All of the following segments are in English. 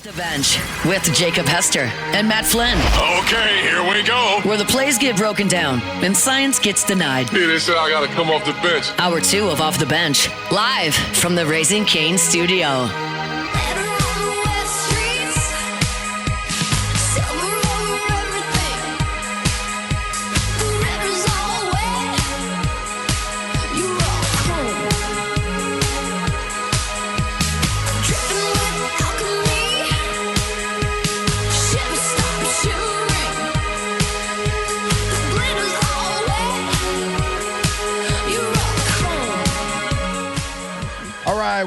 The Bench with Jacob Hester and Matt Flynn. Okay, here we go. Where the plays get broken down and science gets denied. Yeah, they said I gotta come off the bench. Hour 2 of Off the Bench, live from the Raising Cane's studio.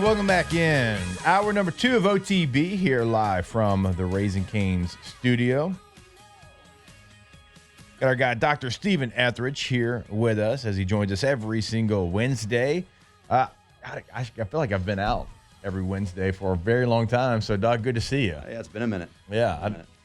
Welcome back in. Hour number 2 of OTB here live from the Raising Cane's studio. Got our guy, Dr. Stephen Etheredge, here with us as he joins us every single Wednesday. I feel like I've been out every Wednesday for a very long time. So, Doc, good to see you. Yeah, it's been a minute. Yeah.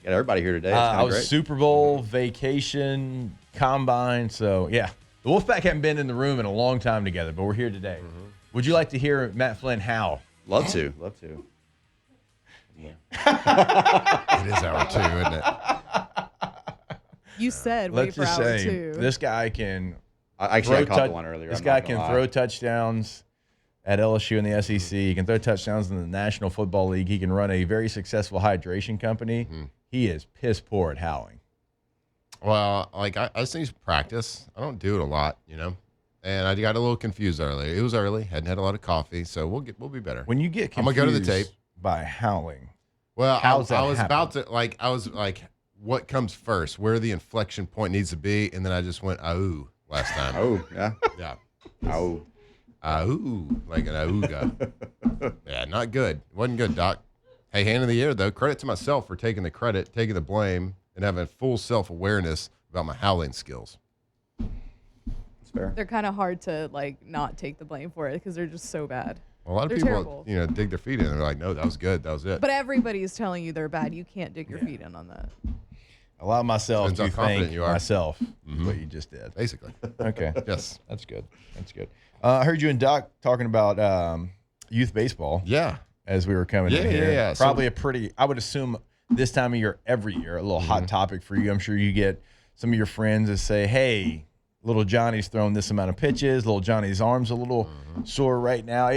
Got everybody here today. I was great. Super Bowl, vacation, combine. So, yeah. The Wolfpack haven't been in the room in a long time together, but we're here today. Mm-hmm. Would you like to hear Matt Flynn howl? Love to. Yeah. It is hour 2, isn't it? You said Let's wait for just hour say, 2. this guy can I caught the one earlier. This guy can throw touchdowns at LSU in the SEC. He can throw touchdowns in the National Football League. He can run a very successful hydration company. Mm-hmm. He is piss poor at howling. Well, like I just need to practice. I don't do it a lot, you know. And I got a little confused earlier. It was early. Hadn't had a lot of coffee, so we'll be better. When you get confused, I'm gonna go to the tape by howling. Well, I was happen? about to I was like, what comes first? Where the inflection point needs to be, and then I just went "oh" last time. Oh, yeah. Yeah. Oh. Like an auga. Yeah, not good. Wasn't good, Doc. Hey, hand in the air though. Credit to myself for taking the credit, taking the blame, and having full self-awareness about my howling skills. Fair. They're kind of hard to not take the blame for it because they're just so bad. A lot of They're people, terrible. dig their feet in. They're like, no, that was good. That was it. But everybody's telling you they're bad. You can't dig your feet in on that. Allow myself Depends to how confident thank you are. myself. What you just did. Basically. Okay. Yes. That's good. I heard you and Doc talking about youth baseball. Yeah. As we were coming in here. Yeah. Probably I would assume this time of year, every year, a little hot topic for you. I'm sure you get some of your friends that say, hey, little Johnny's throwing this amount of pitches. Little Johnny's arm's a little sore right now.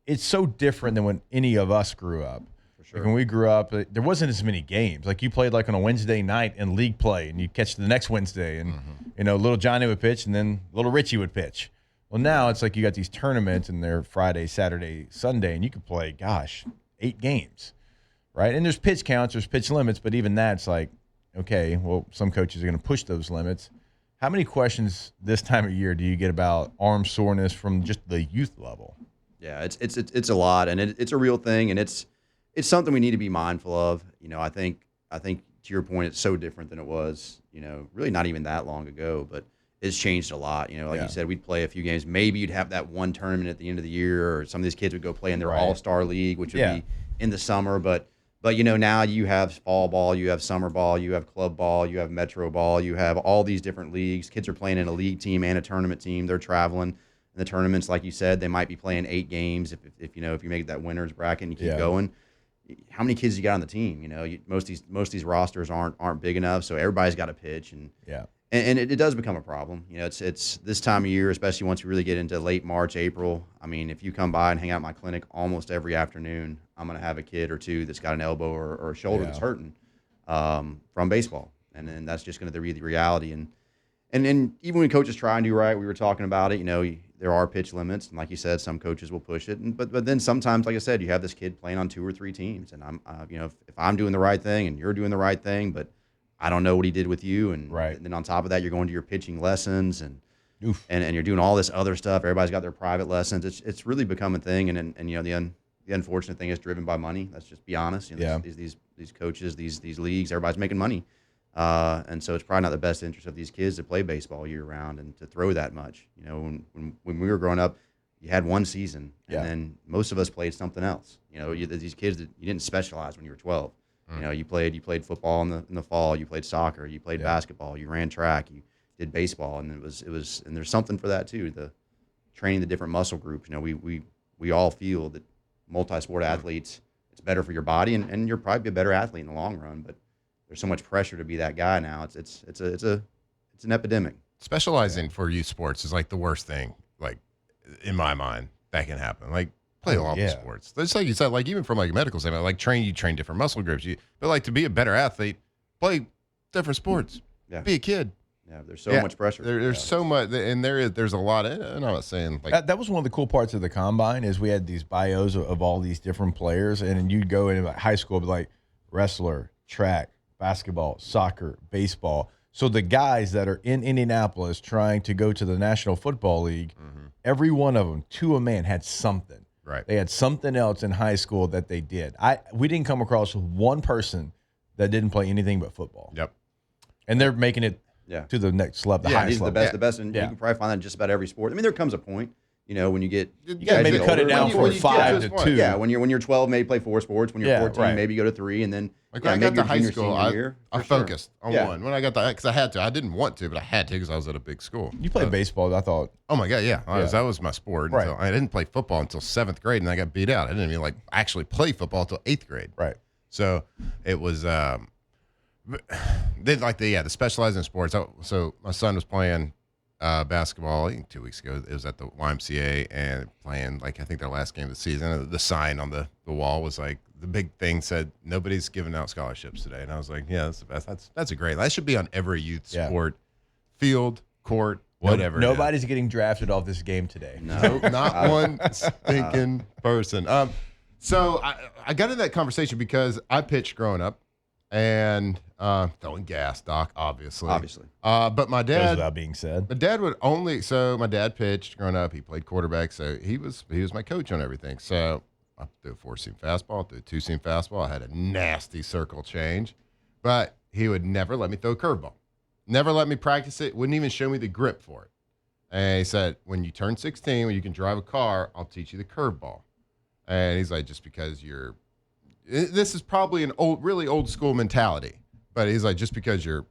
It's so different than when any of us grew up. For sure. Like when we grew up, there wasn't as many games. Like you played like on a Wednesday night in league play, and you'd catch the next Wednesday, and little Johnny would pitch, and then little Richie would pitch. Well, now it's like you got these tournaments, and they're Friday, Saturday, Sunday, and you could play, 8 games, right? And there's pitch counts, there's pitch limits, but even that's like, okay, well, some coaches are going to push those limits. How many questions this time of year do you get about arm soreness from just the youth level? Yeah, it's a lot, and it's a real thing, and it's something we need to be mindful of. I think to your point, it's so different than it was. Really not even that long ago, but it's changed a lot. Like you said, we'd play a few games. Maybe you'd have that one tournament at the end of the year, or some of these kids would go play in their all-star league, which would be in the summer, but now you have fall ball, you have summer ball, you have club ball, you have metro ball, you have all these different leagues. Kids are playing in a league team and a tournament team. They're traveling. In the tournaments, like you said, they might be playing 8 games if you make that winner's bracket and you keep going. How many kids you got on the team? Most of these rosters aren't big enough, so everybody's got to pitch, and it does become a problem. It's this time of year, especially once we really get into late March, April. I mean, if you come by and hang out at my clinic almost every afternoon, I'm going to have a kid or two that's got an elbow or a shoulder that's hurting from baseball. And then that's just going to be the reality. And even when coaches try and do right, we were talking about it, there are pitch limits. And like you said, some coaches will push it. But then sometimes, like I said, you have this kid playing on 2 or 3 teams. And if I'm doing the right thing and you're doing the right thing, but I don't know what he did with you. And then on top of that, you're going to your pitching lessons and you're doing all this other stuff. Everybody's got their private lessons. It's really become a thing. And the unfortunate thing is driven by money. Let's just be honest. These coaches, these leagues, everybody's making money. And so it's probably not the best interest of these kids to play baseball year round and to throw that much. When we were growing up, you had one season, and then most of us played something else. These kids that you didn't specialize when you were 12. You played football in the fall, you played soccer, you played basketball, you ran track, you did baseball, and it was and there's something for that too. The training the different muscle groups. We all feel that multi-sport athletes, it's better for your body, and you'll probably be a better athlete in the long run. But there's so much pressure to be that guy now. It's an epidemic. Specializing for youth sports is like the worst thing, like in my mind, that can happen. Like play all the sports. It's like you said, like even from like a medical standpoint, like you train different muscle groups. But like to be a better athlete, play different sports. Yeah. Be a kid. Yeah, there's so much pressure. There's so much, and there's a lot. And I'm not saying like that was one of the cool parts of the combine is we had these bios of all these different players, and then you'd go in like high school, be like wrestler, track, basketball, soccer, baseball. So the guys that are in Indianapolis trying to go to the National Football League, every one of them, to a man, had something. Right. They had something else in high school that they did. We didn't come across one person that didn't play anything but football. Yep. And they're making it to the next level, the highest these are level. the best, and you can probably find that in just about every sport. I mean, there comes a point, when you get You got to maybe cut it down from 5 to 2. Yeah, when you're 12, maybe play 4 sports. When you're 14, maybe you go to 3, and then like when I got to high school, I focused on Yeah. one. When I got that, because I had to. I didn't want to, but I had to because I was at a big school. You played baseball, I thought. Oh my god, yeah. That was my sport. Right. I didn't play football until 7th grade, and I got beat out. I didn't even actually play football until 8th grade. Right. So it was. They the specializing in sports. So my son was playing basketball 2 weeks ago. It was at the YMCA and playing I think their last game of the season. The sign on the wall was the big thing said nobody's giving out scholarships today, and I was like, yeah, that's the best. That's a great. That should be on every youth sport field, court, whatever. Nobody's getting drafted off this game today. No, not one stinking person. So I got into that conversation because I pitched growing up. And throwing gas, Doc, obviously. But my dad, goes without being said, my dad would only. So my dad pitched growing up. He played quarterback, so he was my coach on everything. So I threw a 4-seam fastball, threw a 2-seam fastball. I had a nasty circle change, but he would never let me throw a curveball. Never let me practice it. Wouldn't even show me the grip for it. And he said, when you turn 16, when you can drive a car, I'll teach you the curveball. And he's like, just because you're. This is probably an really old school mentality, but he's like, just because your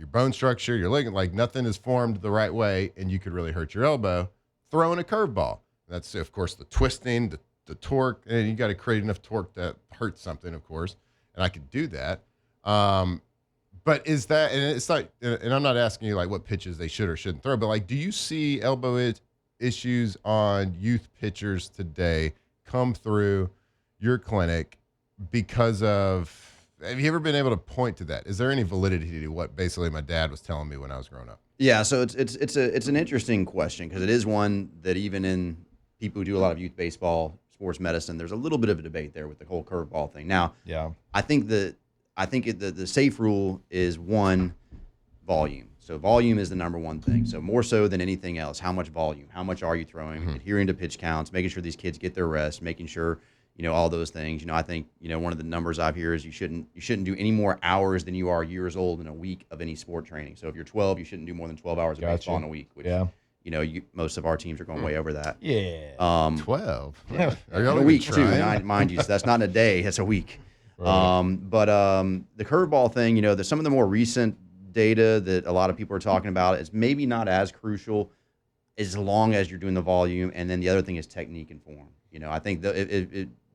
bone structure, your leg, nothing is formed the right way, and you could really hurt your elbow, throw in a curveball. That's of course the twisting, the torque, and you got to create enough torque that hurts something, of course. And I could do that. But is that, and it's like, and I'm not asking you what pitches they should or shouldn't throw, but do you see elbow issues on youth pitchers today come through your clinic? Because of, have you ever been able to point to that? Is there any validity to what basically my dad was telling me when I was growing up? Yeah, so it's an interesting question because it is one that even in people who do a lot of youth baseball, sports medicine, there's a little bit of a debate there with the whole curveball thing. Now, I think the safe rule is volume. So volume is the number one thing. So more so than anything else, how much volume? How much are you throwing? Adhering to pitch counts, making sure these kids get their rest, making sure. All those things. I think one of the numbers I've heard is you shouldn't do any more hours than you are years old in a week of any sport training. So if you're 12, you shouldn't do more than 12 hours of baseball in a week. Which most of our teams are going way over that. Yeah. 12. Yeah. Are y'all a week trying? too, mind you. So that's not in a day. That's a week. Right. But the curveball thing. There's some of the more recent data that a lot of people are talking about. It's maybe not as crucial as long as you're doing the volume. And then the other thing is technique and form. I think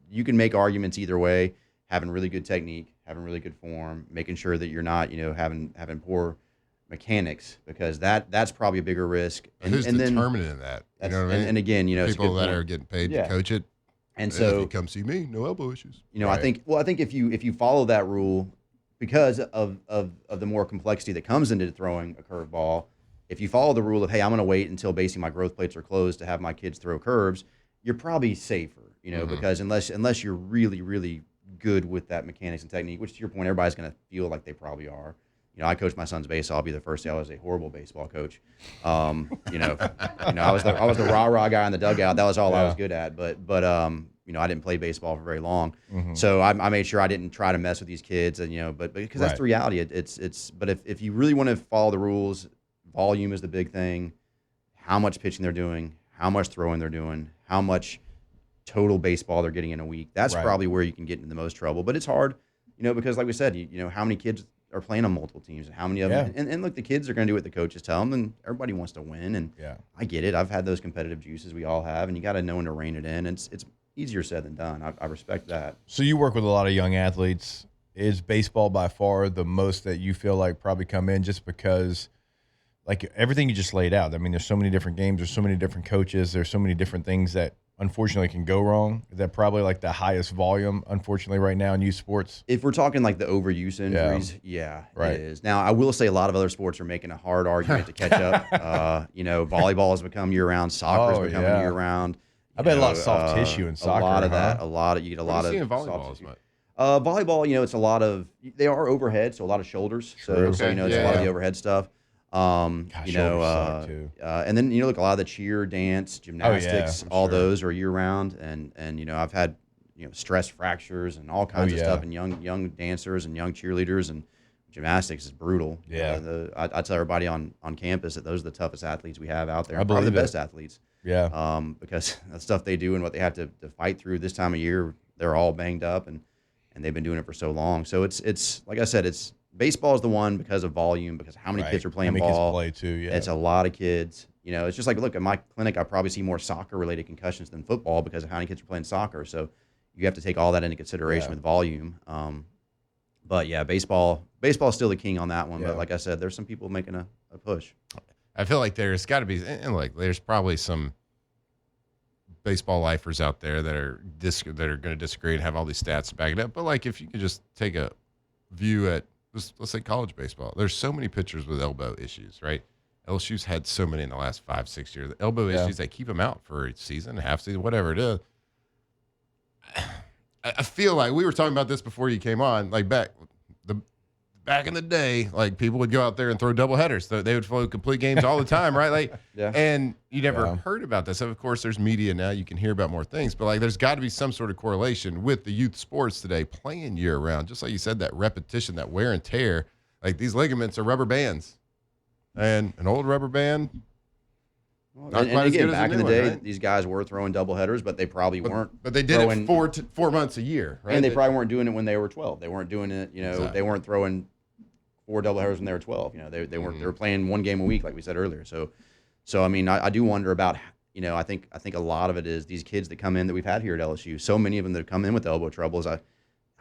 you can make arguments either way, having really good technique, having really good form, making sure that you're not, having poor mechanics, because that's probably a bigger risk. And who's determining that? You know what I mean? And again, people that are getting paid to coach it. And so if you come see me, no elbow issues. I think if you follow that rule, because of the more complexity that comes into throwing a curveball, if you follow the rule of, hey, I'm going to wait until basically my growth plates are closed to have my kids throw curves, you're probably safer. Because unless you're really, really good with that mechanics and technique, which to your point, everybody's going to feel like they probably are. I coached my son's baseball. I'll be the first to say I was a horrible baseball coach. I was the rah-rah guy in the dugout. That was all I was good at. But I didn't play baseball for very long. So I made sure I didn't try to mess with these kids. And but because that's the reality. But if you really want to follow the rules, volume is the big thing. How much pitching they're doing, how much throwing they're doing, how much total baseball they're getting in a week. That's probably where you can get into the most trouble. But it's hard, because like we said, how many kids are playing on multiple teams and how many of them. And look, the kids are going to do what the coaches tell them, and everybody wants to win. And I get it. I've had those competitive juices we all have, and you got to know when to rein it in. easier said than done. I respect that. So you work with a lot of young athletes. Is baseball by far the most that you feel like probably come in just because, like everything you just laid out? I mean, there's so many different games. There's so many different coaches. There's so many different things that unfortunately can go wrong. Is that probably like the highest volume, unfortunately, right now in youth sports? If we're talking like the overuse injuries, Right. it is. Now, I will say a lot of other sports are making a hard argument to catch up. Volleyball has become year-round. Soccer is becoming year-round. I bet a lot of soft tissue in soccer. A lot of that. Huh? You get a What lot do of you see in soft volleyball as tissue. much? Volleyball, it's a lot of they are overhead, so a lot of shoulders. So it's a lot of the overhead stuff. Shoulders suck, too. And then look, a lot of the cheer, dance, gymnastics, all those are year round. And I've had stress fractures and all kinds of stuff, and young dancers and young cheerleaders, and gymnastics is brutal. Yeah. I tell everybody on campus that those are the toughest athletes we have out there. I Probably the believe it. best athletes. Yeah. Because the stuff they do and what they have to fight through this time of year, they're all banged up and they've been doing it for so long. So it's like I said, baseball is the one because of volume, because how many kids are playing How many ball. kids play too, yeah. It's a lot of kids. It's just like, look, at my clinic, I probably see more soccer-related concussions than football because of how many kids are playing soccer. So you have to take all that into consideration with volume. But yeah, baseball is still the king on that one. Yeah. But like I said, there's some people making a push. I feel like there's got to be, and like there's probably some baseball lifers out there that are going to disagree and have all these stats to back it up. But like, if you could just take a view at let's say college baseball, there's so many pitchers with elbow issues, right? LSU's had so many in the last 5-6 years. The elbow issues, they keep them out for a season, half season, whatever it is. I feel like we were talking about this before you came on, like back in the day, like people would go out there and throw double headers. So they would throw complete games all the time, right? Like, and you never heard about this. So of course, there's media now; you can hear about more things. But like, there's got to be some sort of correlation with the youth sports today playing year round. Just like you said, that repetition, that wear and tear. Like these ligaments are rubber bands, and an old rubber band. And again, back in the day, these guys were throwing doubleheaders, but they probably weren't. But they did it 4 months a year, right? And they probably weren't doing it when they were 12. They weren't doing it, they weren't throwing 4 doubleheaders when they were 12. They weren't. They were playing one game a week, like we said earlier. So I mean, I do wonder about. I think a lot of it is these kids that come in that we've had here at LSU. So many of them that have come in with elbow troubles. I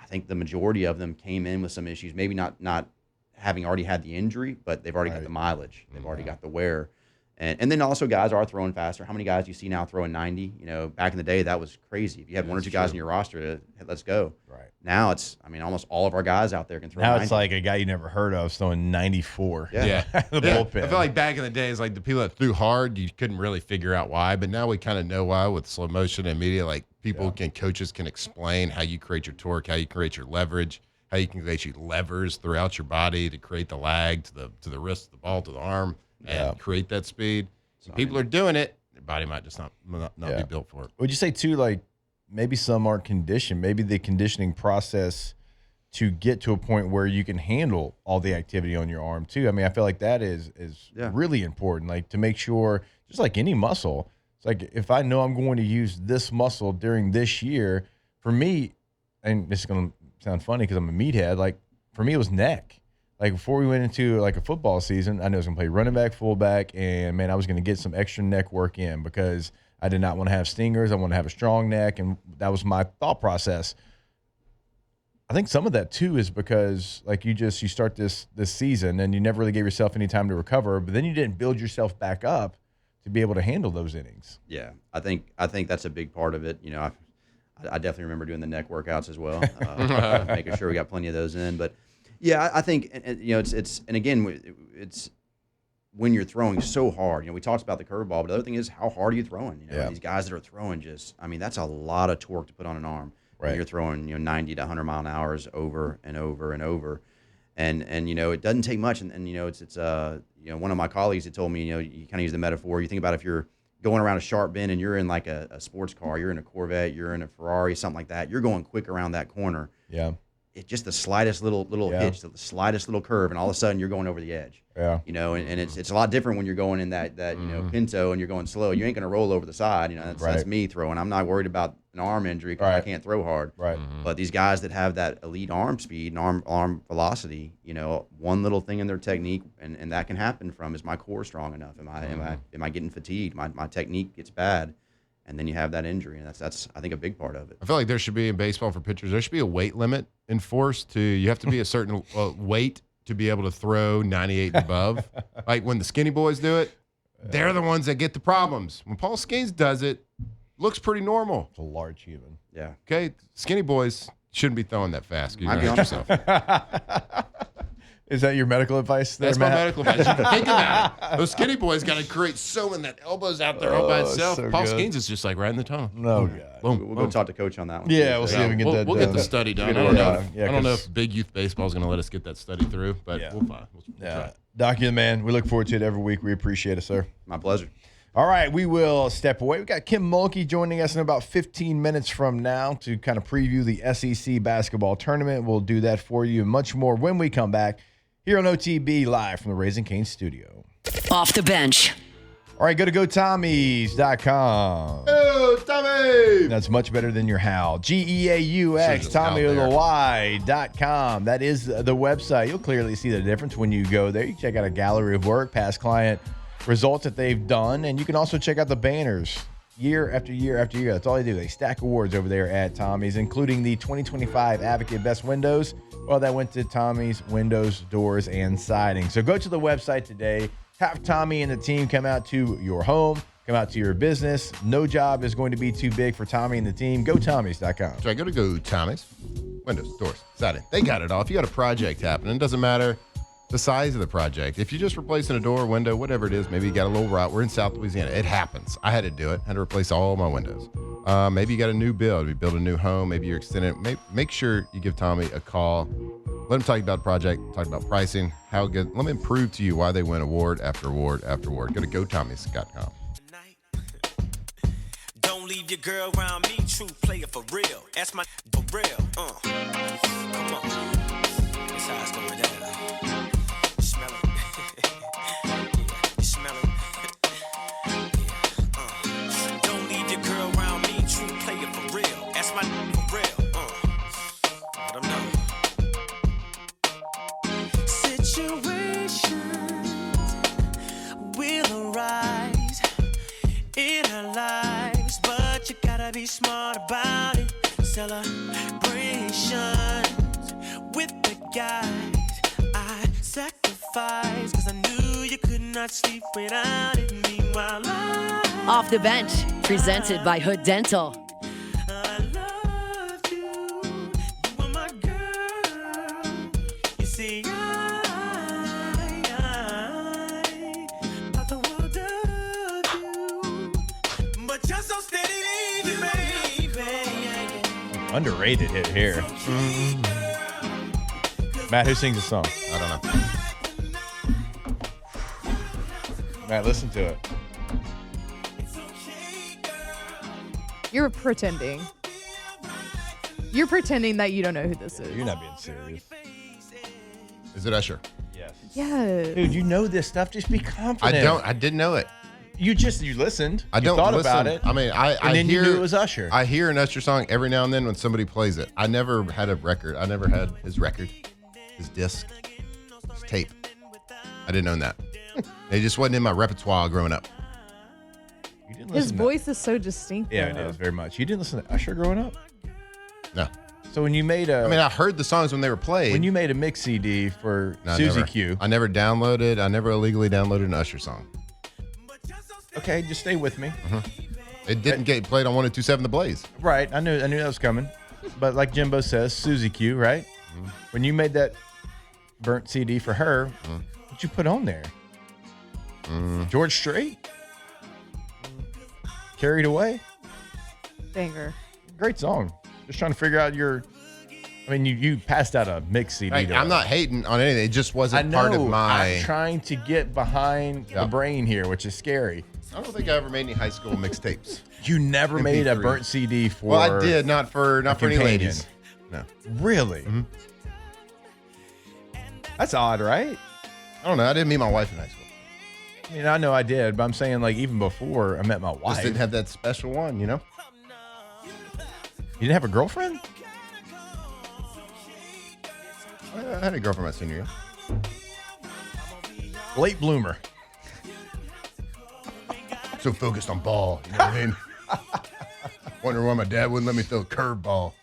think the majority of them came in with some issues. Maybe not having already had the injury, but they've already got the mileage. They've already got the wear. And then also guys are throwing faster. How many guys do you see now throwing 90? Back in the day, that was crazy. If you had one or two guys in your roster, let's go. Right. Now almost all of our guys out there can throw 90. Now it's like a guy you never heard of throwing 94. Yeah. The bullpen. I feel like back in the days, like the people that threw hard, you couldn't really figure out why. But now we kind of know why with slow motion and media. Like coaches can explain how you create your torque, how you create your leverage, how you can create your levers throughout your body to create the lag to the wrist, the ball, to the arm, and create that speed. People are doing it. Their body might just not be built for it. Would you say too, like maybe some aren't conditioned? Maybe the conditioning process to get to a point where you can handle all the activity on your arm too. I mean, I feel like that is really important. Like to make sure, just like any muscle, it's like if I know I'm going to use this muscle during this year, for me, and this is going to sound funny because I'm a meathead. Like for me, it was neck. Like before we went into like a football season, I knew I was going to play running back, fullback, and man, I was going to get some extra neck work in because I did not want to have stingers. I want to have a strong neck, and that was my thought process. I think some of that too is because like you start this season and you never really gave yourself any time to recover, but then you didn't build yourself back up to be able to handle those innings. Yeah, I think that's a big part of it. I definitely remember doing the neck workouts as well, making sure we got plenty of those in, but. Yeah, I think it's when you're throwing so hard. We talked about the curveball, but the other thing is how hard are you throwing? These guys that are throwing that's a lot of torque to put on an arm. Right. When you're throwing 90 to 100 mile an hour over and over and over, and it doesn't take much. And it's one of my colleagues that told me you kind of use the metaphor. You think about if you're going around a sharp bend and you're in like a sports car, you're in a Corvette, you're in a Ferrari, something like that. You're going quick around that corner. Yeah. It's just the slightest little hitch, the slightest little curve, and all of a sudden you're going over the edge. Yeah. And it's a lot different when you're going in that Pinto and you're going slow. You ain't going to roll over the side. That's me throwing. I'm not worried about an arm injury because I can't throw hard. Right. But these guys that have that elite arm speed and arm velocity, one little thing in their technique, and that can happen from is my core strong enough? Am I getting fatigued? My technique gets bad. and then you have that injury, and that's I think a big part of it. I feel like there should be in baseball for pitchers, there should be a weight limit enforced to, you have to be a certain weight to be able to throw 98 and above. Like when the skinny boys do it, they're the ones that get the problems. When Paul Skeens does it, looks pretty normal. It's a large human. Yeah. Okay, skinny boys shouldn't be throwing that fast. You're Might gonna be hurt yourself. Is that your medical advice there, That's Matt? my medical advice. Think about it. Those skinny boys got to create so many that elbows out there all by itself. so Paul good. Skeens is just like right in the tunnel. No, God. Boom. We'll go talk to Coach on that one. Yeah, we'll see if we can get that We'll done. get the study done. I Yeah, don't know. yeah, I don't know 'cause- if Big Youth Baseball is going to let us get that study through, but Yeah. we'll find. We'll Yeah. try. Doc, you're the man. We look forward to it every week. We appreciate it, sir. My pleasure. All right, we will step away. We got Kim Mulkey joining us in about 15 minutes from now to kind of preview the SEC basketball tournament. We'll do that for you and much more when we come back here on OTB live from the Raising Cane's studio. Off the bench. All right, go to GoTommies.com. Oh, Tommy! That's much better than your Hal. GEAUX, Should've out there. TommyOY.com. That is the website. You'll clearly see the difference when you go there. You check out a gallery of work, past client results that they've done, and you can also check out the banners year after year after year. That's all they do. They stack awards over there at Tommy's, including the 2025 Advocate Best Windows. Well, that went to Tommy's Windows, Doors, and Siding. So go to the website today. Have Tommy and the team come out to your home, come out to your business. No job is going to be too big for Tommy and the team. GoTommys.com. So I go Tommy's. Windows, doors, siding. They got it all. If you got a project happening, it doesn't matter the size of the project. If you're just replacing a door, window, whatever it is, maybe you got a little rot. We're in South Louisiana. It happens. I had to do it. I had to replace all my windows. Maybe you got a new build. You build a new home. Maybe you're extending it. Make sure you give Tommy a call. Let him talk about the project, talk about pricing, how good. Let me prove to you why they win award after award after award. Go to GoTommys.com. Don't leave your girl around me, true player for real. That's my for real. Come on. That's how it's going down. You smell it. Yeah, you smell it. Yeah, Don't leave your girl around me, true player for real. That's my for real. Let them know. Situations will arise in our lives, but you gotta be smart about it. Celebrations with the guys I sacrificed, cause I knew you could not sleep without it. Meanwhile, Off the bench. Presented by Hood Dental. I loved you. You were my girl. You see, I thought the world of you, but you're so steady, baby. Underrated hit here. Matt, who sings the song? I don't know. Matt, listen to it. You're pretending. You're pretending that you don't know who this is. You're not being serious. Is it Usher? Yes. Yes. Dude, you know this stuff. Just be confident. I didn't know it. You listened. I don't you thought listen. about it. I mean, I and then hear you knew it was Usher. I hear an Usher song every now and then when somebody plays it. I never had a record. I never had his record, his disc, his tape. I didn't own that. It just wasn't in my repertoire growing up. You didn't His listen to- voice is so distinct. Yeah, it though. is very much. You didn't listen to Usher growing up. No. So when you made a, I mean, I heard the songs when they were played. when you made a mix CD for No, Susie never. Q. I never illegally downloaded an Usher song. Okay, just stay with me. It didn't get played on 102.7 The Blaze. Right, I knew that was coming. But like Jimbo says, Susie Q, right? When you made that burnt CD for her, what'd you put on there? George Strait? Carried Away? Banger. Great song. Just trying to figure out your. I mean, you passed out a mix CD. Like, to I'm us. not hating on anything. It just I wasn't know. part of my. I'm trying to get behind the Yeah. brain here, which is scary. I don't think I ever made any high school mixtapes. You never made a MP3. burnt CD for. Well, I did, not for any companion. ladies. No. Really? That's odd, right? I don't know. I didn't meet my wife in high school. I mean, I know I did, but I'm saying like even before I met my Just wife. didn't have that special one, you know? You didn't have a girlfriend? I had a girlfriend my senior year. Late bloomer. So focused on ball, you know what I mean? Wondering why my dad wouldn't let me throw a curveball.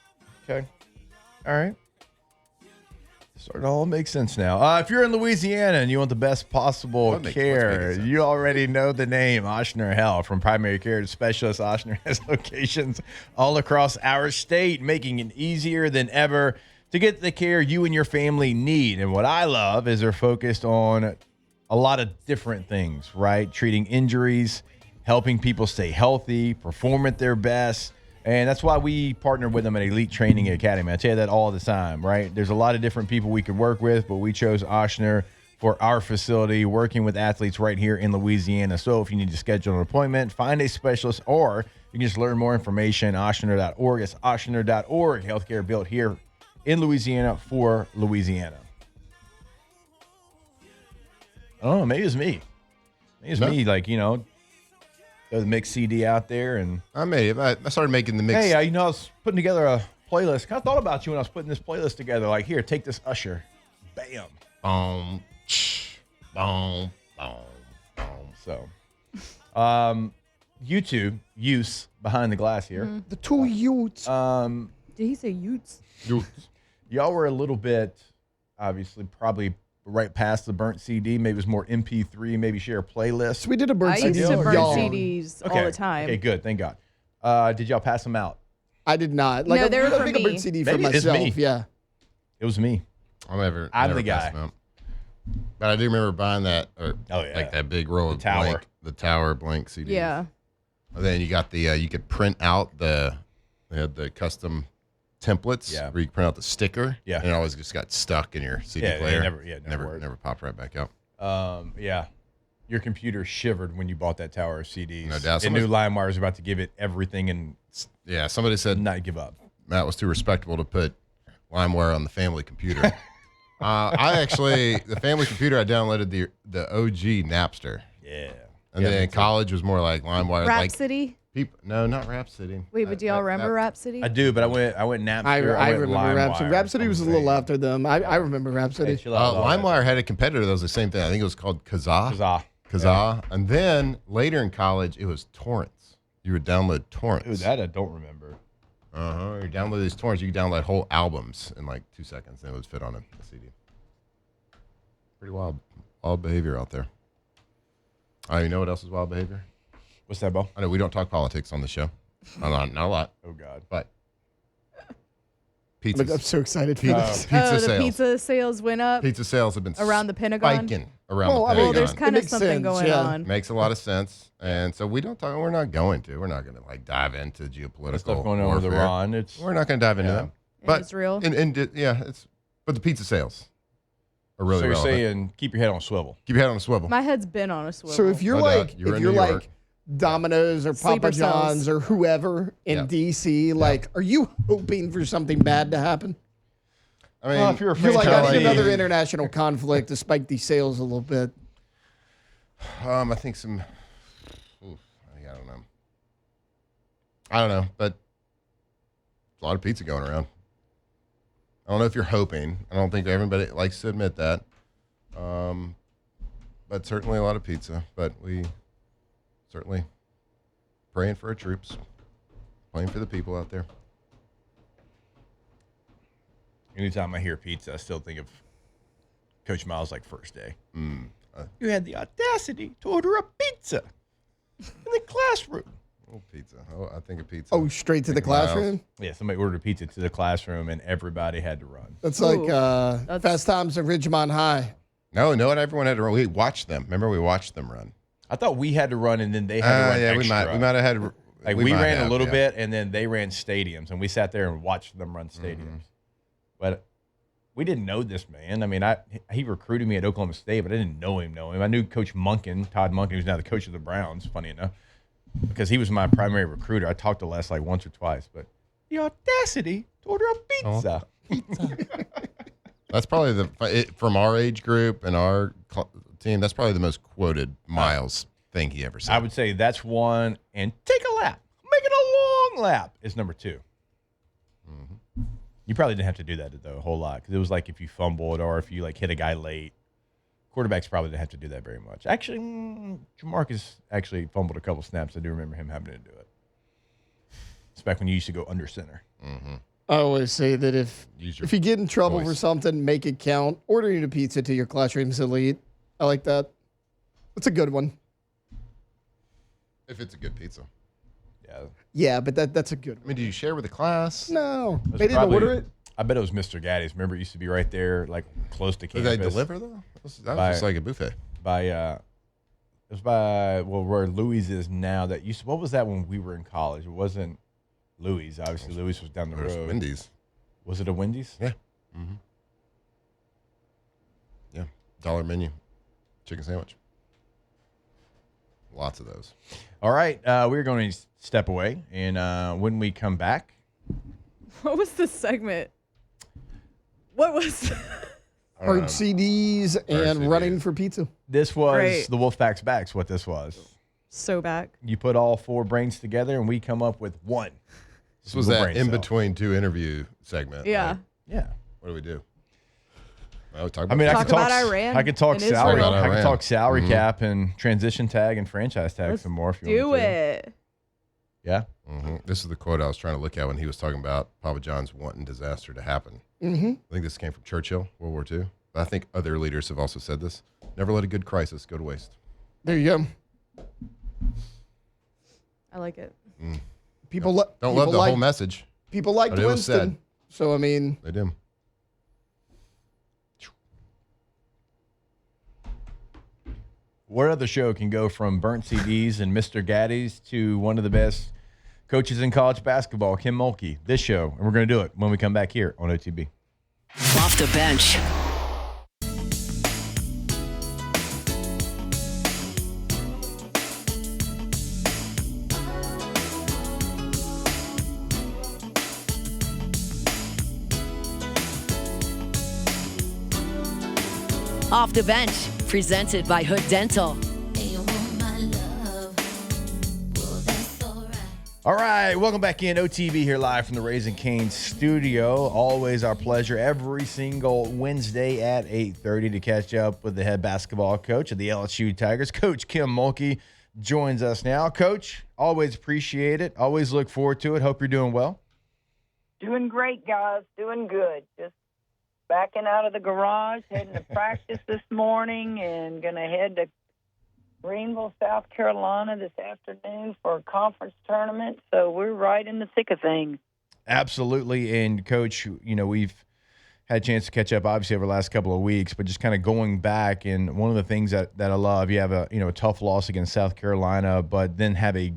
Okay. All right. Sort of all makes sense now. If you're in Louisiana and you want the best possible care, you already know the name Ochsner Health. From primary care to specialist, Ochsner has locations all across our state, making it easier than ever to get the care you and your family need. And what I love is they're focused on a lot of different things, right? Treating injuries, helping people stay healthy, perform at their best. And that's why we partner with them at Elite Training Academy. I tell you that all the time, right? There's a lot of different people we could work with, but we chose Ochsner for our facility, working with athletes right here in Louisiana. So if you need to schedule an appointment, find a specialist, or you can just learn more information, Ochsner.org. It's Ochsner.org. Healthcare built here in Louisiana for Louisiana. I don't know. Maybe it's me. Maybe it's me, like, throw the mix CD out there. And I started making the mix. Hey, I was putting together a playlist. Kind of thought about you when I was putting this playlist together. Like, here, take this Usher. Bam. Boom, boom, boom, boom. So, YouTube, use behind the glass here. The two Utes. Did he say Utes? Y'all were a little bit, obviously, probably right past the burnt CD. Maybe it was more MP3, maybe share a playlist. We did a burnt I CD. used to burn Y'all. CDs all the time. Okay, good. Thank God. Did y'all pass them out? I did not. No, they were for think a me. burnt CD for Maybe it's myself. me. Yeah. It was me. I'm never the guy. passed them out. But I do remember buying that, like that big roll of Tower. the Tower blank CDs. Yeah. And then you got the you could print out they had the custom templates where you could print out the sticker. Yeah. And it always just got stuck in your CD Yeah, player. never Popped right back out. Yeah. Your computer shivered when you bought that tower of CDs. No doubt. And knew LimeWire was about to give it everything and Yeah, somebody said not give up. Matt was too respectable to put LimeWire on the family computer. The family computer, I downloaded the OG Napster. Yeah. And then college was more like LimeWire. Rhapsody? No, not Rhapsody. Wait, but do y'all remember Rhapsody? I do, but I went Napster. I went remember LimeWire. Rhapsody. Rhapsody was a little after them. I remember Rhapsody. Hey, chill out with all that. LimeWire had a competitor that was the same thing. I think it was called Kazaa. Kazaa. And then later in college, it was torrents. You would download torrents. Ooh, that I don't remember. You download these torrents. You could download whole albums in like 2 seconds, and it would fit on a CD. Pretty wild behavior out there. You know what else is wild behavior? What's that, Bo? I know we don't talk politics on the show. Not a lot, Oh, God. but pizza. I'm so excited for this. Pizza the sales. pizza sales went up. Pizza sales have been Around the Pentagon? spiking around Well, the I mean, Pentagon. Well, there's kind It of makes something sense, going yeah. on. Makes a lot of sense, and so we don't talk. We're not going to. We're not going to like dive into geopolitical Stuff going on with warfare. Iran. We're not going to dive into that. But Israel? But the pizza sales are really So you're relevant. saying keep your head on a swivel. Keep your head on a swivel. My head's been on a swivel. So if you're No doubt. like, You were if in you're New like York. Domino's or Sleeper Papa John's cells. or whoever in DC, like, are you hoping for something bad to happen? I mean, Well, if you're a You're like, I need franchisee- another international conflict to spike these sales a little bit. I think some. I don't know, but a lot of pizza going around. I don't know if you're hoping. I don't think everybody likes to admit that. But certainly a lot of pizza. But we certainly praying for our troops, praying for the people out there. Anytime I hear pizza, I still think of Coach Miles' like first day. You had the audacity to order a pizza in the classroom. Oh, pizza. Oh, I think of pizza. Oh, straight to the Think of Miles. classroom? Yeah, somebody ordered a pizza to the classroom, and everybody had to run. That's Ooh, like that's- Fast Times at Ridgemont High. No, not everyone had to run. We watched them. Remember, we watched them run. I thought we had to run, and then they had to run Yeah, extra. we might have had. Like we might ran have, a little yeah. bit, and then they ran stadiums, and we sat there and watched them run stadiums. But we didn't know this man. I mean, he recruited me at Oklahoma State, but I didn't know him. I knew Coach Munkin, Todd Munkin, who's now the coach of the Browns. Funny enough, because he was my primary recruiter. I talked to Les like once or twice, but the audacity to order a pizza. That's probably from our age group and our team. That's probably the most quoted Miles thing he ever said. I would say that's one, and take a lap, make it a long lap is number two. You probably didn't have to do that though a whole lot because it was like if you fumbled or if you like hit a guy late. Quarterbacks probably didn't have to do that very much. Actually, Jamarcus actually fumbled a couple snaps. I do remember him having to do it. It's back when you used to go under center. I always say that if Use your you get in trouble voice. for something, make it count. Ordering a pizza to your classroom's elite. I like that. That's a good one. If it's a good pizza. Yeah. Yeah, but that's a good I one. mean, do you share with the class? No, It was they didn't probably- order it. I bet it was Mr. Gaddy's. Remember, it used to be right there, like close to Did campus. they deliver though? That was By- just like a buffet. It was by where Louis is now. What was that when we were in college? It wasn't Louis. Obviously, Louis was down the There's road. Wendy's. Was it a Wendy's? Yeah. Yeah. $1 menu. Chicken sandwich. Lots of those. All right, we're going to step away, and when we come back, What was the segment? What was? Hard CDs and CDs. running for pizza. this was Great. the Wolfpack's Backs. What this was. So back. You put all 4 brains together, and we come up with one. This was Single that brain in cell. between 2 interview segment. Yeah. Like, Yeah. what do we do? Well, talk I mean, I Talk could talk. about Iran I could talk and salary. Israel. Talk about I could Iran. talk salary cap and transition tag and franchise tag some more. If you Do want me to. it. Yeah. This is the quote I was trying to look at when he was talking about Papa John's wanting disaster to happen. Mm-hmm. I think this came from Churchill, World War II. But I think other leaders have also said this. Never let a good crisis go to waste. There you go. I like it. People Don't love the whole message. People liked But it was Winston. said. So I mean, They do. What other show can go from burnt CDs and Mr. Gaddy's to one of the best coaches in college basketball, Kim Mulkey? This show, and we're going to do it when we come back here on OTB. Off the bench. Off the bench, presented by Hood Dental. All right, welcome back in. OTB here live from the Raising Cane's studio. Always our pleasure every single Wednesday at 8:30 to catch up with the head basketball coach of the LSU Tigers. Coach Kim Mulkey joins us now. Coach, always appreciate it. Always look forward to it. Hope you're doing well. Doing great, guys. Doing good. Just backing out of the garage, heading to practice this morning, and going to head to Greenville, South Carolina this afternoon for a conference tournament. So we're right in the thick of things. Absolutely. And, Coach, you know, we've had a chance to catch up, obviously, over the last couple of weeks, but just kind of going back, and one of the things that I love, you have a tough loss against South Carolina, but then have a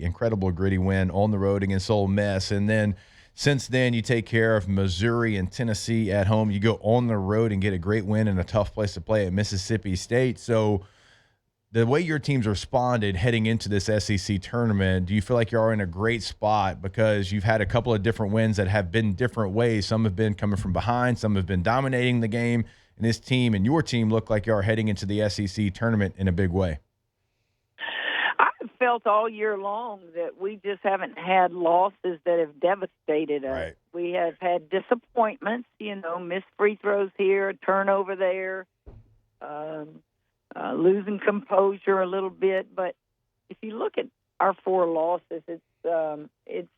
incredible gritty win on the road against Ole Miss. And then since then, you take care of Missouri and Tennessee at home. You go on the road and get a great win in a tough place to play at Mississippi State. So the way your teams responded heading into this SEC tournament, do you feel like you're in a great spot because you've had a couple of different wins that have been different ways? Some have been coming from behind, some have been dominating the game, and this team and your team look like you are heading into the SEC tournament in a big way. I've felt all year long that we just haven't had losses that have devastated us. Right. We have had disappointments, missed free throws here, a turnover there, losing composure a little bit. But if you look at our 4 losses, it's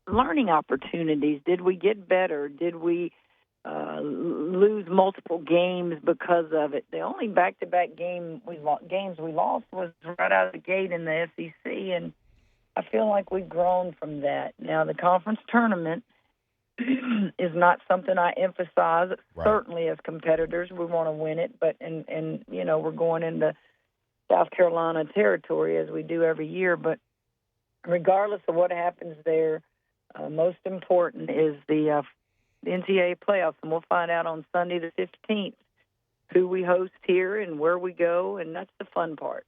learning opportunities. Did we get better? Did we lose multiple games because of it? The only back-to-back games we lost was right out of the gate in the SEC, and I feel like we've grown from that. Now, the conference tournament is not something I emphasize. Right. Certainly, as competitors, we want to win it, but and we're going into South Carolina territory as we do every year. But regardless of what happens there, most important is the NCAA playoffs, and we'll find out on Sunday the 15th who we host here and where we go, and that's the fun part.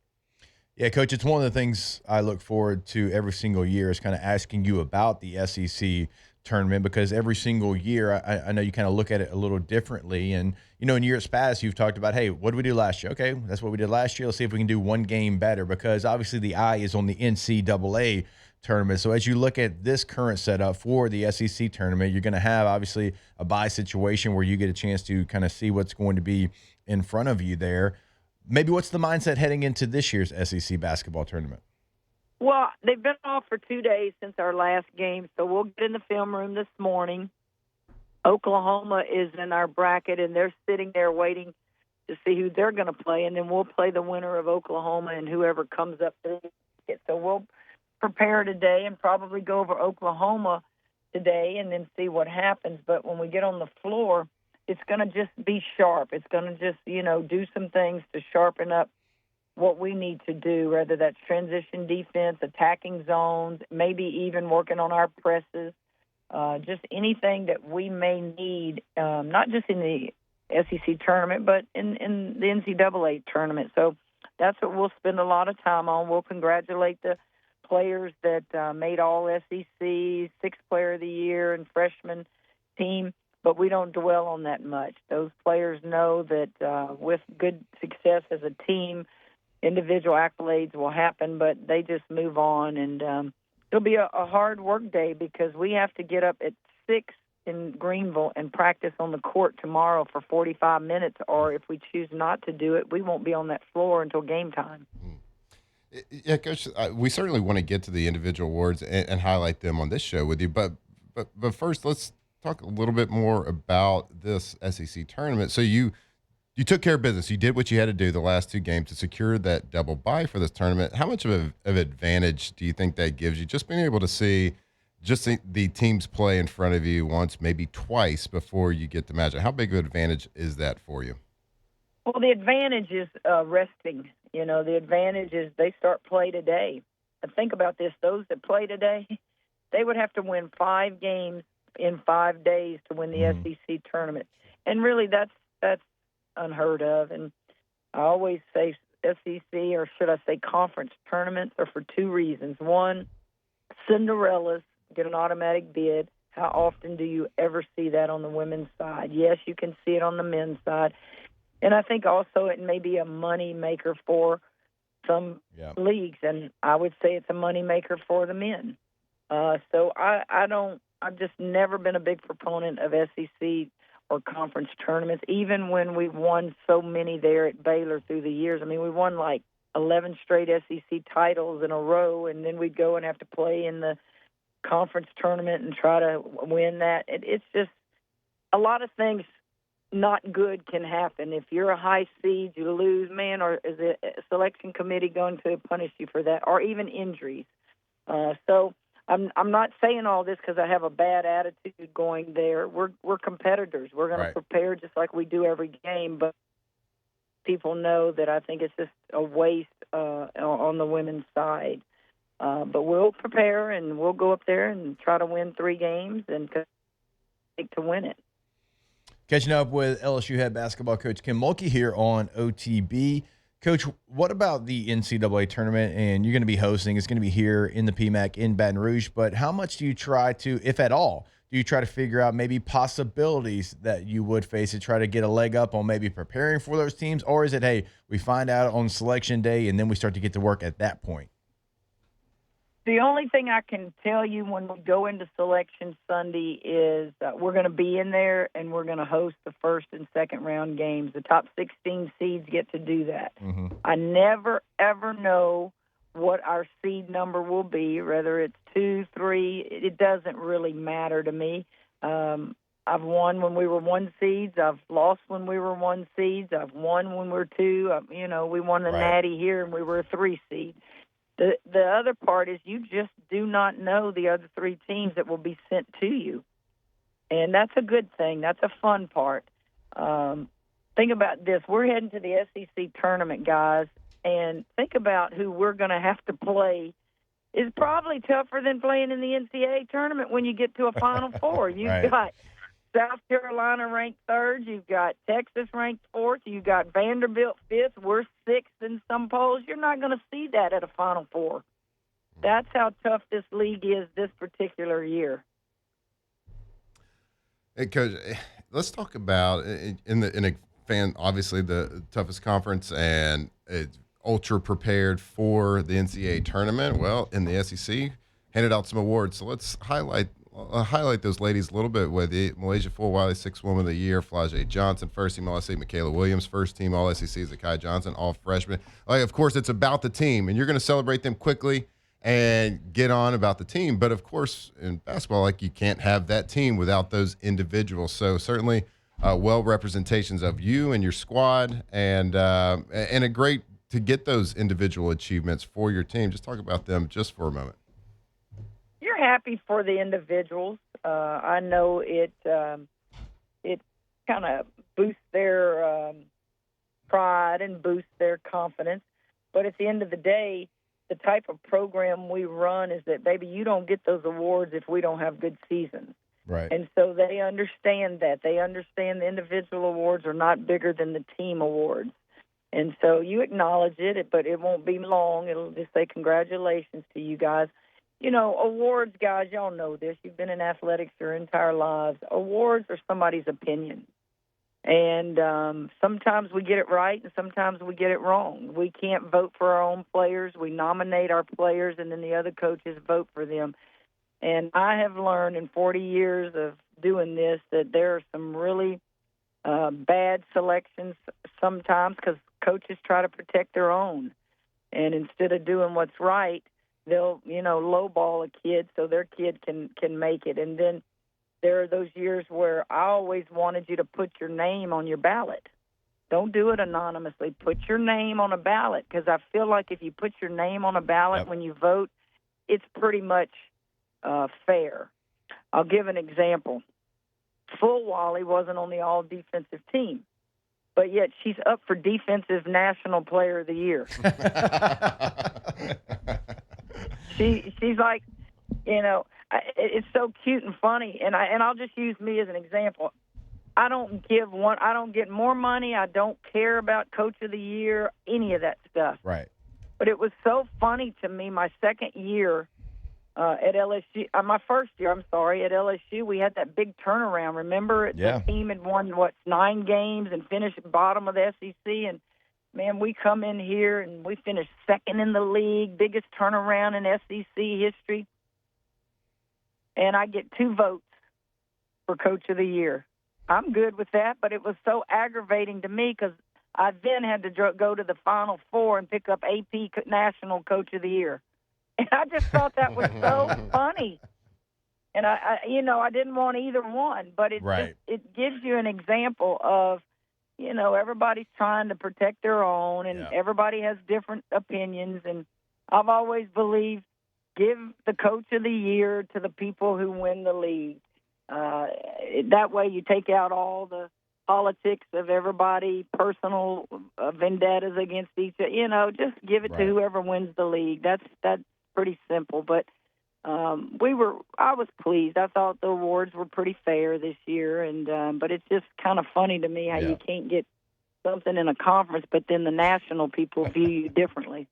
Yeah, Coach, it's one of the things I look forward to every single year is kind of asking you about the SEC tournament, because every single year I know you kind of look at it a little differently. And, in years past, you've talked about, hey, what did we do last year? Okay, that's what we did last year. Let's see if we can do one game better, because obviously the eye is on the NCAA tournament. So as you look at this current setup for the SEC tournament, you're going to have obviously a bye situation where you get a chance to kind of see what's going to be in front of you there. Maybe what's the mindset heading into this year's SEC basketball tournament? Well, they've been off for 2 days since our last game, so we'll get in the film room this morning. Oklahoma is in our bracket, and they're sitting there waiting to see who they're going to play, and then we'll play the winner of Oklahoma and whoever comes up to it. So we'll prepare today and probably go over Oklahoma today and then see what happens. But when we get on the floor, it's going to just be sharp. It's going to just, do some things to sharpen up what we need to do, whether that's transition defense, attacking zones, maybe even working on our presses, just anything that we may need, not just in the SEC tournament, but in the NCAA tournament. So that's what we'll spend a lot of time on. We'll congratulate the players that made all SEC, sixth player of the year, and freshman team, but we don't dwell on that much. Those players know that with good success as a team, individual accolades will happen, but they just move on. And it'll be a hard work day because we have to get up at 6 in Greenville and practice on the court tomorrow for 45 minutes, or if we choose not to do it, we won't be on that floor until game time. Yeah, Coach, we certainly want to get to the individual awards and highlight them on this show with you, but first let's talk a little bit more about this SEC tournament. So you took care of business. You did what you had to do the last 2 games to secure that double bye for this tournament. How much of an advantage do you think that gives you, just being able to see just the teams play in front of you once, maybe twice before you get to match it? How big of an advantage is that for you? Well, the advantage is resting. The advantage is they start play today. And think about this. Those that play today, they would have to win 5 games in 5 days to win the SEC tournament. And really, that's unheard of. And I always say SEC, or should I say conference tournaments, are for 2 reasons. One, Cinderellas get an automatic bid. How often do you ever see that on the women's side? Yes, you can see it on the men's side. And I think also it may be a money maker for some leagues, and I would say it's a money maker for the men. So I've just never been a big proponent of SEC or conference tournaments, even when we've won so many there at Baylor through the years. I mean, we won like 11 straight SEC titles in a row, and then we'd go and have to play in the conference tournament and try to win that. It's just a lot of things not good can happen. If you're a high seed, you lose, man, or is the selection committee going to punish you for that, or even injuries? So I'm not saying all this because I have a bad attitude going there. We're competitors. We're going to prepare just like we do every game, but people know that I think it's just a waste on the women's side. But we'll prepare, and we'll go up there and try to win 3 games and to win it. Catching up with LSU head basketball coach Kim Mulkey here on OTB. Coach, what about the NCAA tournament? And you're going to be hosting. It's going to be here in the PMAC in Baton Rouge. But how much do you try to, if at all, do you try to figure out maybe possibilities that you would face to try to get a leg up on maybe preparing for those teams? Or is it, hey, we find out on selection day and then we start to get to work at that point? The only thing I can tell you when we go into Selection Sunday is we're going to be in there and we're going to host the first and second round games. The top 16 seeds get to do that. Mm-hmm. I never, ever know what our seed number will be, whether it's 2, 3. It doesn't really matter to me. I've won when we were 1 seeds. I've lost when we were 1 seeds. I've won when we were 2. We won the Natty here and we were a 3 seed. The other part is you just do not know the other 3 teams that will be sent to you. And that's a good thing. That's a fun part. Think about this. We're heading to the SEC tournament, guys, and think about who we're going to have to play. It's probably tougher than playing in the NCAA tournament when you get to a Final Four. You've got South Carolina ranked 3rd. You've got Texas ranked 4th. You've got Vanderbilt 5th. We're 6th in some polls. You're not going to see that at a Final Four. That's how tough this league is this particular year. Hey, Coach, let's talk about in a fan, obviously the toughest conference, and it's ultra prepared for the NCAA tournament. Well, in the SEC, handed out some awards. So let's highlight those ladies a little bit with you. Malaysia Full Wiley 6th Woman of the Year, Flau'jae Johnson, first team All-SEC, Michaela Williams, first team All-SEC, Zakai Johnson, all freshmen. Of course, it's about the team, and you're going to celebrate them quickly and get on about the team. But of course, in basketball, like, you can't have that team without those individuals. So certainly, well representations of you and your squad, and a great to get those individual achievements for your team. Just talk about them just for a moment. You're happy for the individuals. I know it kind of boosts their pride and boosts their confidence. But at the end of the day, the type of program we run is that, baby, you don't get those awards if we don't have good seasons. Right. And so they understand that. They understand the individual awards are not bigger than the team awards. And so you acknowledge it, but it won't be long. It'll just say congratulations to you guys. You know, awards, guys, y'all know this. You've been in athletics your entire lives. Awards are somebody's opinion. And sometimes we get it right and sometimes we get it wrong. We can't vote for our own players. We nominate our players, and then the other coaches vote for them. And I have learned in 40 years of doing this that there are some really bad selections sometimes because coaches try to protect their own. And instead of doing what's right, they'll, lowball a kid so their kid can make it. And then there are those years where I always wanted you to put your name on your ballot. Don't do it anonymously. Put your name on a ballot, because I feel like if you put your name on a ballot when you vote, it's pretty much fair. I'll give an example. Full Wally wasn't on the all-defensive team, but yet she's up for Defensive National Player of the Year. She's like, it's so cute and funny, and I'll just use me as an example. I don't get more money. I don't care about Coach of the Year, any of that stuff. Right. But it was so funny to me. My second year at LSU, my first year, at LSU, we had that big turnaround. Remember, the team had won 9 games and finished bottom of the SEC, and man, we come in here and we finished second in the league, biggest turnaround in SEC history. And I get 2 votes for Coach of the Year. I'm good with that, but it was so aggravating to me because I then had to go to the Final Four and pick up AP National Coach of the Year. And I just thought that was so funny. And, I didn't want either one, but it gives you an example of, everybody's trying to protect their own, and everybody has different opinions. And I've always believed, give the Coach of the Year to the people who win the league. That way you take out all the politics of everybody, personal vendettas against each other. Just give it to whoever wins the league. That's pretty simple. But I was pleased. I thought the awards were pretty fair this year, and but it's just kind of funny to me how you can't get something in a conference, but then the national people view you differently.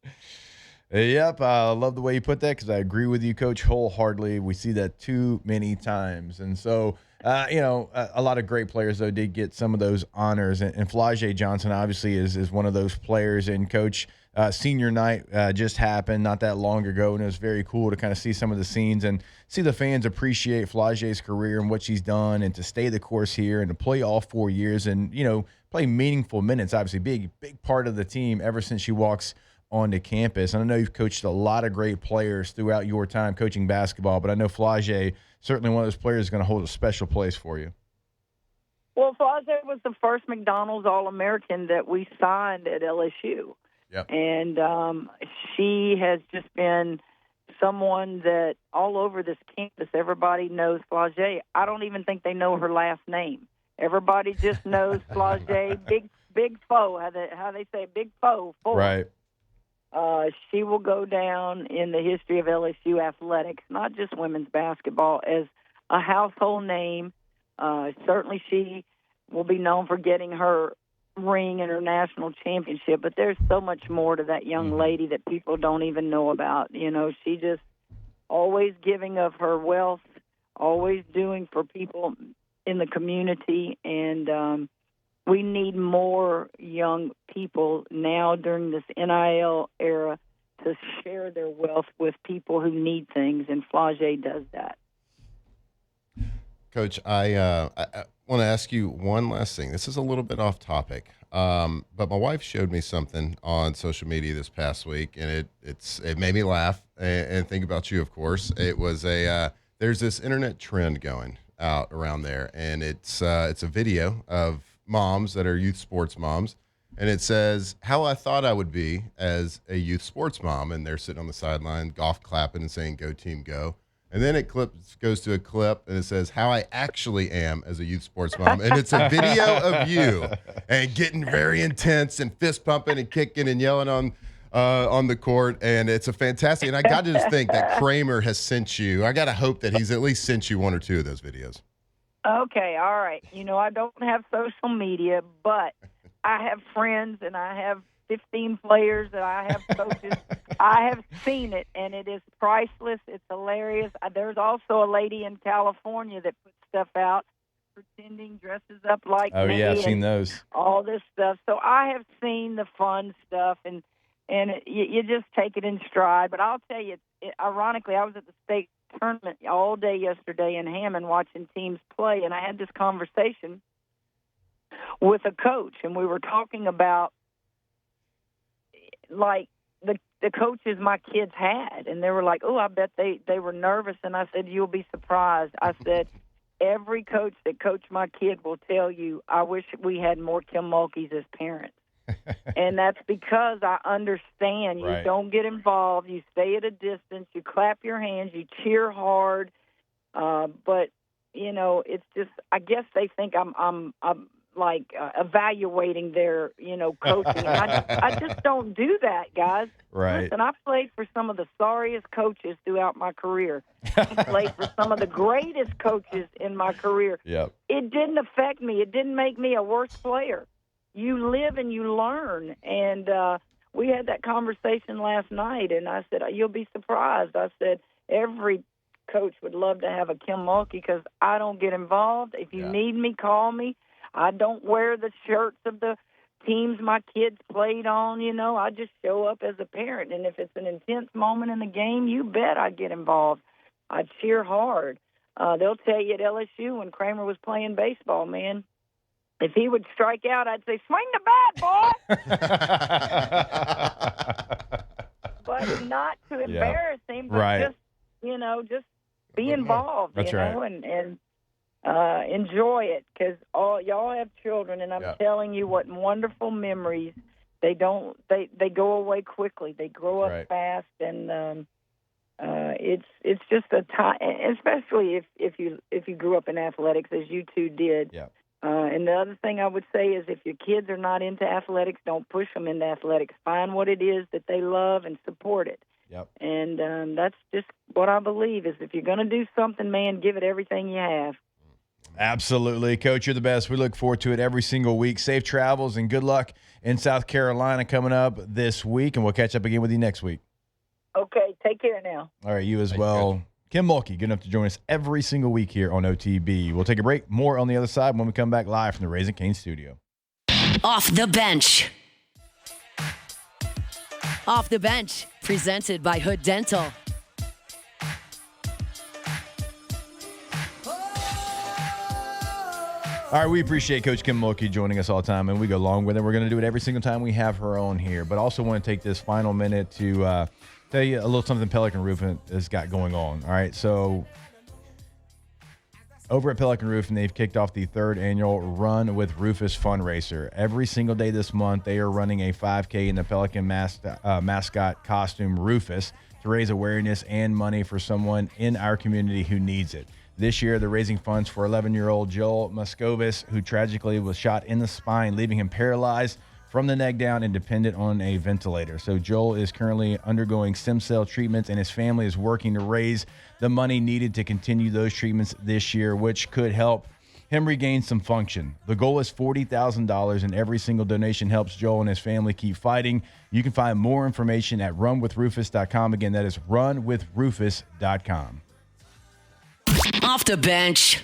Yep, I love the way you put that because I agree with you, Coach, wholeheartedly. We see that too many times. And so, a lot of great players, though, did get some of those honors. And Flau'jae Johnson, obviously, is one of those players. And, Coach, senior night just happened not that long ago, and it was very cool to kind of see some of the scenes and see the fans appreciate Flau'jae's career and what she's done, and to stay the course here and to play all 4 years and, play meaningful minutes, obviously, big part of the team ever since she walks onto campus. And I know you've coached a lot of great players throughout your time coaching basketball, but I know Flau'jae, certainly one of those players, is going to hold a special place for you. Well, Flau'jae was the first McDonald's All-American that we signed at LSU. Yep. And she has just been someone that all over this campus, everybody knows Flau'jae. I don't even think they know her last name. Everybody just knows Flau'jae, Big Foe, how they say Big Foe. Right. She will go down in the history of LSU athletics, not just women's basketball, as a household name. Certainly she will be known for getting her ring and her national championship, but there's so much more to that young lady that people don't even know about. She just always giving of her wealth, always doing for people in the community, and we need more young people now during this NIL era to share their wealth with people who need things, and Flau'jae does that. Coach, want to ask you one last thing. This is a little bit off topic, but my wife showed me something on social media this past week, and it made me laugh and think about you, of course. It was there's this internet trend going out around there, and it's a video of moms that are youth sports moms, and it says how I thought I would be as a youth sports mom, and they're sitting on the sideline, golf clapping and saying "Go team, go." And then it goes to a clip, and it says how I actually am as a youth sports mom. And it's a video of you and getting very intense and fist pumping and kicking and yelling on the court. And it's a fantastic. And I got to just think that Kramer has sent you. I got to hope that he's at least sent you one or two of those videos. Okay, all right. I don't have social media, but I have friends and I have 15 players that I have coaches. I have seen it, and it is priceless. It's hilarious. There's also a lady in California that puts stuff out, pretending, dresses up like me. Oh, yeah, I've seen those. All this stuff. So I have seen the fun stuff, and you just take it in stride. But I'll tell you, ironically, I was at the state tournament all day yesterday in Hammond watching teams play, and I had this conversation with a coach, and we were talking about, like, the coaches my kids had, and they were like, oh, I bet they were nervous. And I said, you'll be surprised. I said, every coach that coached my kid will tell you, I wish we had more Kim Mulkeys as parents. And that's because I understand. You don't get involved. You stay at a distance. You clap your hands. You cheer hard. But, it's just, I guess they think I'm like evaluating their, coaching. I just don't do that, guys. Right. Listen, I played for some of the sorriest coaches throughout my career. I played for some of the greatest coaches in my career. Yep. It didn't affect me. It didn't make me a worse player. You live and you learn. And we had that conversation last night, and I said, you'll be surprised. I said, every coach would love to have a Kim Mulkey because I don't get involved. If you need me, call me. I don't wear the shirts of the teams my kids played on, I just show up as a parent. And if it's an intense moment in the game, you bet I get involved. I cheer hard. They'll tell you at LSU when Kramer was playing baseball, man, if he would strike out, I'd say, swing the bat, boy. But not to embarrass him, but just be involved, That's right. and enjoy it, because y'all have children, and I'm telling you what wonderful memories. They go away quickly. They grow up fast, and it's just a time, especially if you grew up in athletics as you two did. Yeah. And the other thing I would say is, if your kids are not into athletics, don't push them into athletics. Find what it is that they love and support it. Yep. And that's just what I believe is, if you're going to do something, man, give it everything you have. Absolutely. Coach, you're the best. We look forward to it every single week. Safe travels and good luck in South Carolina coming up this week, and we'll catch up again with you next week. Okay, take care now. All right, you as well. Kim Mulkey, good enough to join us every single week here on OTB. We'll take a break. More on the other side when we come back live from the Raising Cane studio. Off the Bench. Off the Bench, presented by Hood Dental. All right, we appreciate Coach Kim Mulkey joining us all the time, and we go along with it. We're going to do it every single time we have her on here, but also want to take this final minute to tell you a little something Pelican Roofing has got going on. All right, so over at Pelican Roofing, they've kicked off the 3rd annual Run with Rufus fundraiser. Every single day this month, they are running a 5K in the Pelican mascot costume, Rufus, to raise awareness and money for someone in our community who needs it. This year, they're raising funds for 11-year-old Joel Muscovis, who tragically was shot in the spine, leaving him paralyzed from the neck down and dependent on a ventilator. So Joel is currently undergoing stem cell treatments, and his family is working to raise the money needed to continue those treatments this year, which could help him regain some function. The goal is $40,000, and every single donation helps Joel and his family keep fighting. You can find more information at runwithrufus.com. Again, that is runwithrufus.com. Off the Bench.